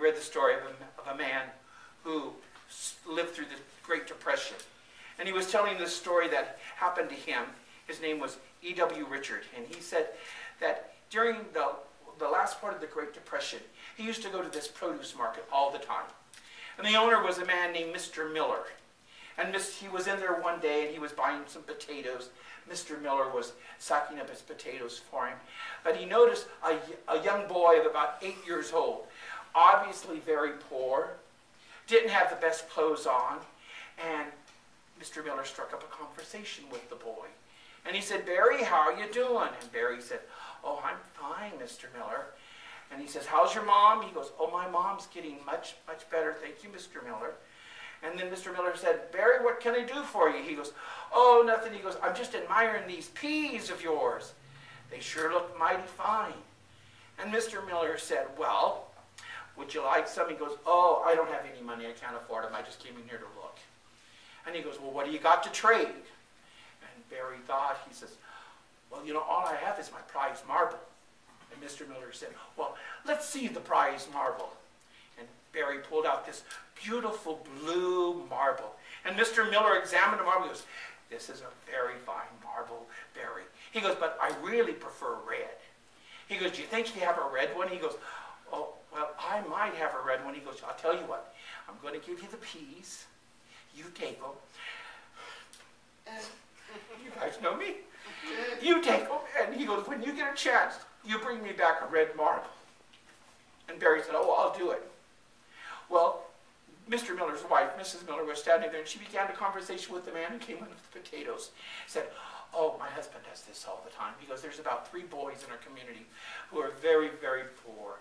read the story of a man who lived through the Great Depression. And he was telling this story that happened to him. His name was E.W. Richard. And he said that during the last part of the Great Depression, he used to go to this produce market all the time. And the owner was a man named Mr. Miller. And he was in there one day and he was buying some potatoes. Mr. Miller was sacking up his potatoes for him. But he noticed a young boy of about 8 years old, obviously very poor, didn't have the best clothes on, and Mr. Miller struck up a conversation with the boy. And he said, "Barry, how are you doing?" And Barry said, "Oh, I'm fine, Mr. Miller." And he says, "How's your mom?" He goes, "Oh, my mom's getting much, much better. Thank you, Mr. Miller." And then Mr. Miller said, "Barry, what can I do for you?" He goes, "Oh, nothing." He goes, "I'm just admiring these peas of yours. They sure look mighty fine." And Mr. Miller said, "Well, would you like some?" He goes, "Oh, I don't have any money. I can't afford them. I just came in here to look." And he goes, "Well, what do you got to trade?" And Barry thought, he says, "Well, you know, all I have is my prize marble." And Mr. Miller said, "Well, let's see the prize marble." And Barry pulled out this beautiful blue marble. And Mr. Miller examined the marble. He goes, "This is a very fine marble, Barry." He goes, "But I really prefer red." He goes, "Do you think you have a red one?" He goes, "Oh, well, I might have a red one." He goes, "I'll tell you what. I'm going to give you the peas. You take them." You guys know me. "You take them." And he goes, "When you get a chance, you bring me back a red marble." And Barry said, "Oh, I'll do it." Well, Mr. Miller's wife, Mrs. Miller, was standing there, and she began a conversation with the man who came in with the potatoes. Said, "Oh, my husband does this all the time." He goes, "There's about 3 boys in our community who are very, very poor.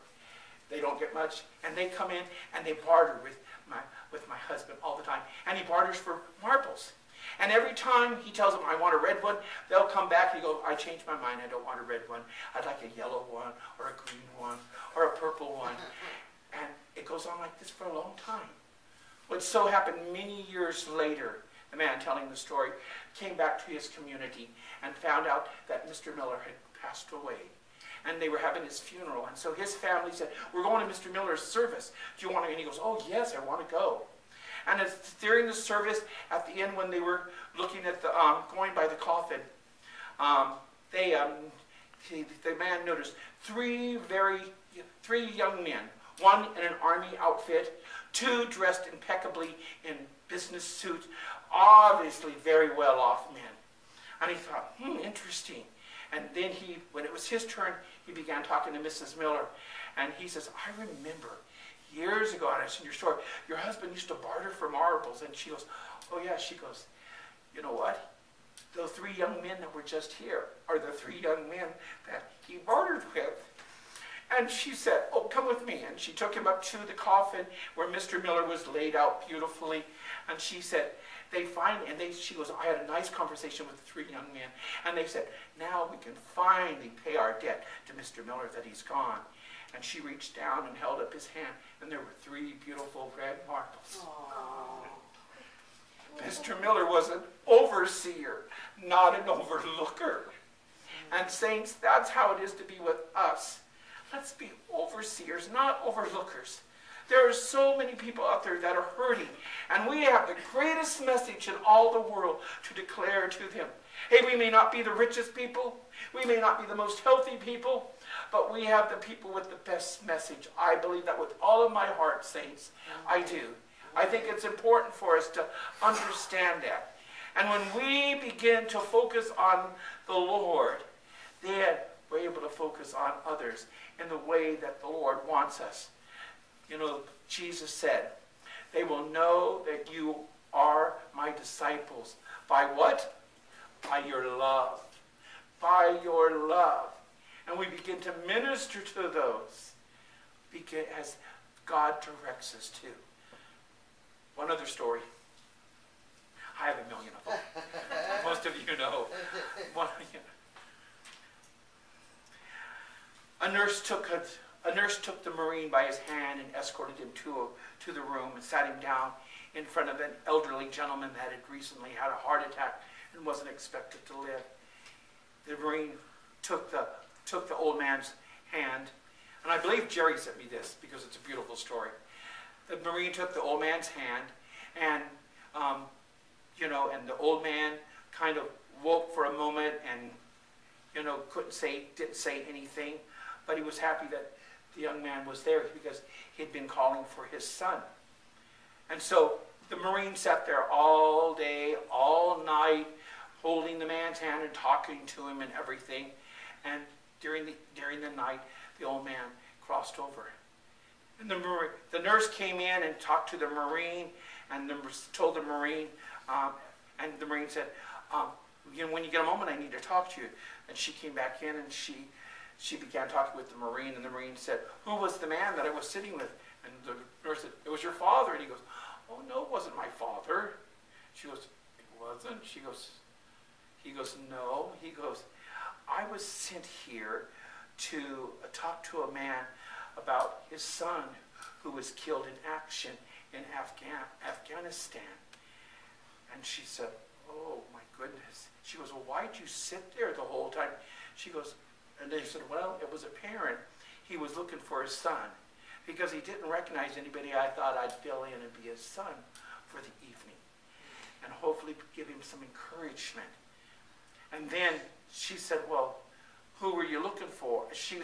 They don't get much, and they come in and they barter with my husband all the time. And he barters for marbles. And every time he tells them, 'I want a red one,' they'll come back and go, 'I changed my mind. I don't want a red one. I'd like a yellow one or a green one or a purple one.'" And it goes on like this for a long time. What so happened many years later, the man telling the story came back to his community and found out that Mr. Miller had passed away. And they were having his funeral. And so his family said, "We're going to Mr. Miller's service. Do you want to?" And he goes, "Oh, yes, I want to go." And it's during the service, at the end, when they were looking at the, going by the coffin, the man noticed three young men, one in an army outfit, 2 dressed impeccably in business suits, obviously very well-off men. And he thought, interesting. And then when it was his turn, he began talking to Mrs. Miller. And he says, "I remember years ago, and I was in your store, your husband used to barter for marbles." And she goes, "Oh yeah." She goes, "You know what? Those 3 young men that were just here are the 3 young men that he bartered with." And she said, "Oh, come with me." And she took him up to the coffin where Mr. Miller was laid out beautifully. And she said, she goes, "I had a nice conversation with the 3 young men. And they said, 'Now we can finally pay our debt to Mr. Miller that he's gone.'" And she reached down and held up his hand, and there were 3 beautiful red marbles. Aww. Mr. Miller was an overseer, not an overlooker. And saints, that's how it is to be with us. Let's be overseers, not overlookers. There are so many people out there that are hurting, and we have the greatest message in all the world to declare to them. Hey, we may not be the richest people, we may not be the most healthy people, but we have the people with the best message. I believe that with all of my heart, saints. I do. I think it's important for us to understand that. And when we begin to focus on the Lord, then we're able to focus on others in the way that the Lord wants us. You know, Jesus said, "They will know that you are my disciples." By what? By your love. By your love. And we begin to minister to those as God directs us to. One other story. I have a million of them. Most of you know. A nurse took the Marine by his hand and escorted him to the room and sat him down in front of an elderly gentleman that had recently had a heart attack and wasn't expected to live. The Marine took the old man's hand And I believe Jerry sent me this because it's a beautiful story. The Marine took the old man's hand, and you know, and the old man kind of woke for a moment, and you know, didn't say anything, but he was happy that the young man was there because he'd been calling for his son. And so the Marine sat there all day, all night, holding the man's hand and talking to him and everything. And during the night, the old man crossed over. And the nurse came in and talked to the Marine, and told the Marine, and the Marine said, you know, when you get a moment, I need to talk to you. And she came back in, and she began talking with the Marine, and the Marine said, who was the man that I was sitting with? And the nurse said, it was your father. And he goes, oh, no, it wasn't my father. She goes, it wasn't? He goes, no. He goes, I was sent here to talk to a man about his son who was killed in action in Afghanistan. And she said, oh, my goodness. She goes, well, why'd you sit there the whole time? She goes, and they said, well, it was apparent he was looking for his son. Because he didn't recognize anybody, I thought I'd fill in and be his son for the evening. And hopefully give him some encouragement. And then she said, well, who were you looking for? She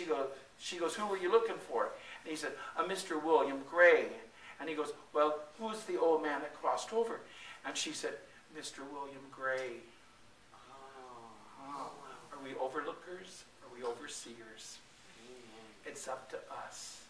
goes, who were you looking for? And he said, a Mr. William Gray. And he goes, well, who's the old man that crossed over? And she said, Mr. William Gray. Oh. Are we overlookers? Are we overseers? It's up to us.